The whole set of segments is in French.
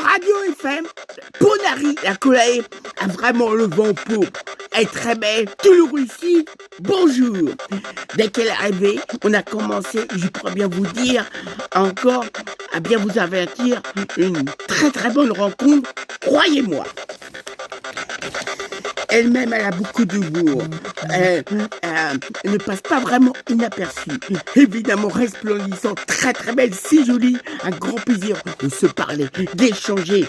radio FM, Ponary, la collègue, a vraiment le vent en poupe. Elle est très belle, toujours ici, bonjour. Dès qu'elle est arrivée, on a commencé, je pourrais bien vous dire, encore, à bien vous avertir, une très très bonne rencontre, croyez-moi. Elle-même, elle a beaucoup d'humour. Elle ne passe pas vraiment inaperçue. Évidemment, resplendissante, très très belle, si jolie. Un grand plaisir de se parler, d'échanger.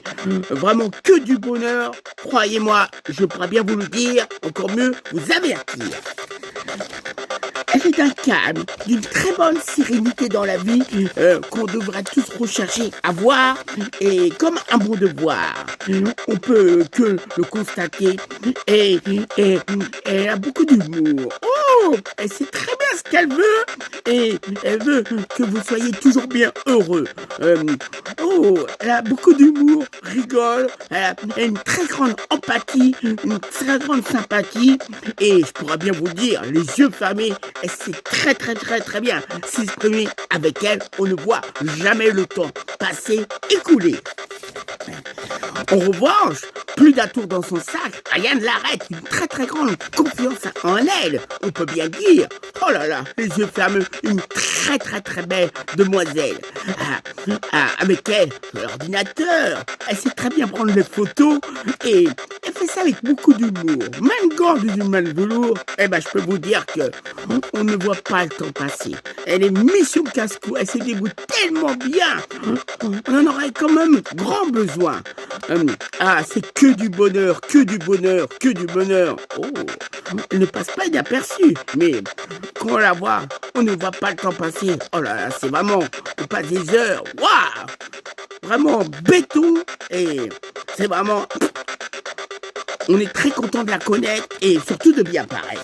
Vraiment que du bonheur. Croyez-moi, je pourrais bien vous le dire, encore mieux, vous avertir. Elle est d'un calme, d'une très bonne sérénité dans la vie qu'on devrait tous rechercher, avoir, et comme un bon devoir. On peut que le constater, et elle a beaucoup d'humour. Oh, elle sait très bien ce qu'elle veut, et elle veut que vous soyez toujours bien heureux. Elle a beaucoup d'humour, rigole, elle a une très grande empathie, une très grande sympathie, et je pourrais bien vous dire, les yeux fermés, elle sait très très très très bien s'exprimer. Avec elle, on ne voit jamais le temps passer, écouler. En revanche, plus d'un tour dans son sac, rien ne l'arrête, une très très grande confiance en elle, on peut bien dire. Oh là là, les yeux fermés, une très très très belle demoiselle. Avec elle, l'ordinateur, elle sait très bien prendre les photos et elle fait ça avec beaucoup d'humour. Même gorge d'une main de velours, je peux vous dire que on ne voit pas le temps passer. Elle est mission casse-cou, elle se débrouille tellement bien. On en aurait quand même grand besoin. C'est que du bonheur, que du bonheur, que du bonheur. Oh, elle ne passe pas inaperçue, mais quand on la voit, on ne voit pas le temps passer. Oh là là, c'est vraiment, on passe des heures. Waouh, vraiment béton, et c'est vraiment, on est très content de la connaître et surtout de bien paraître.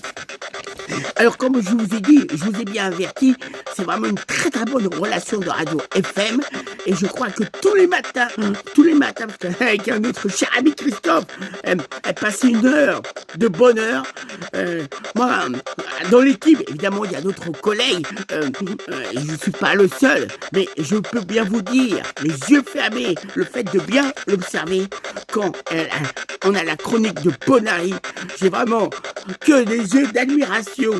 Alors, comme je vous ai dit, je vous ai bien averti, c'est vraiment une très très bonne relation de radio FM. Et je crois que tous les matins, parce qu'avec un autre cher ami Christophe, elle passe une heure de bonheur. Moi, dans l'équipe, évidemment, il y a d'autres collègues. Je ne suis pas le seul, mais je peux bien vous dire, les yeux fermés, le fait de bien l'observer, quand on a la chronique de Ponary, j'ai vraiment que des yeux d'admiration.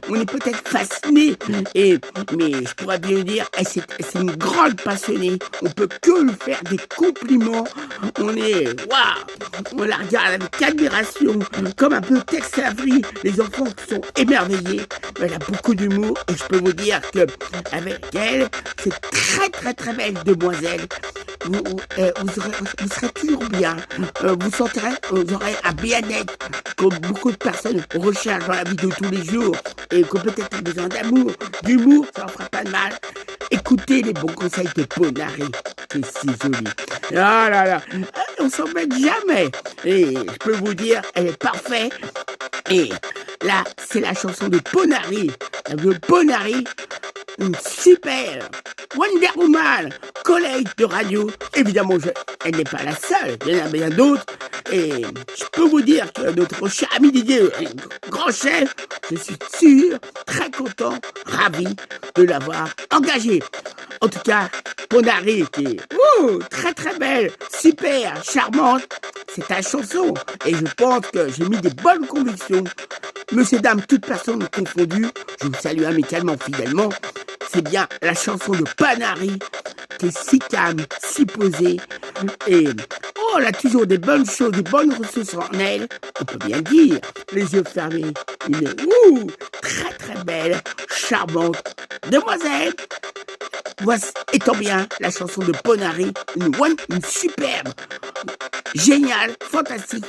On est peut-être fasciné, mais je pourrais bien dire, c'est une grande passionnée. On peut que lui faire des compliments. On la regarde avec admiration, comme un peu Tex Avery. Les enfants sont émerveillés. Elle a beaucoup d'humour et je peux vous dire que avec elle, c'est très très très belle demoiselle. Vous serez toujours bien. Vous aurez un bien-être que beaucoup de personnes recherchent dans la vie de tous les jours et que peut-être ont besoin d'amour, d'humour, ça en fera pas de mal. Écoutez les bons conseils de Ponary, c'est si joli. Ah là là, on s'embête jamais. Et je peux vous dire, elle est parfaite. Et là, c'est la chanson de Ponary. De Ponary, une super Wonder Woman, collègue de radio. Évidemment, elle n'est pas la seule, il y en a bien d'autres. Et je peux vous dire que notre cher ami Didier, grand chef, je suis sûr, très content, ravi de l'avoir engagé. En tout cas, Ponary, qui est très très belle, super, charmante, c'est ta chanson. Et je pense que j'ai mis des bonnes convictions. Monsieur, dame, toute personne confondue, je vous salue amicalement, fidèlement. C'est bien la chanson de Ponary, qui est si calme, si posée. Et elle a toujours des bonnes choses, des bonnes ressources en elle. On peut bien dire, les yeux fermés, une très très belle, charmante demoiselle. Voici, étant bien, la chanson de Ponary, une superbe, géniale, fantastique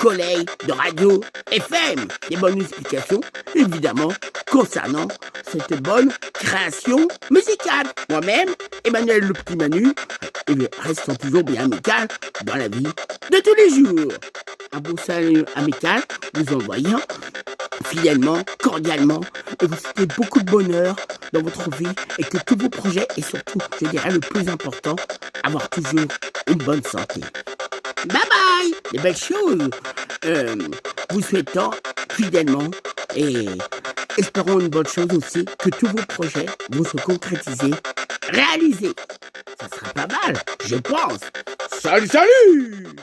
collègue de radio FM. Des bonnes explications, évidemment, concernant cette bonne création musicale. Moi-même, Emmanuel le petit Manu, restons toujours bien amical dans la vie de tous les jours. Un beau salut amical, vous envoyant fidèlement, cordialement, et vous souhaitez beaucoup de bonheur dans votre vie et que tous vos projets, et surtout, je dirais le plus important, avoir toujours une bonne santé. Bye bye, des belles choses. Vous souhaitant fidèlement et espérons une bonne chose aussi, que tous vos projets vont se concrétiser, réaliser. Ça sera pas mal, je pense. Salut, salut!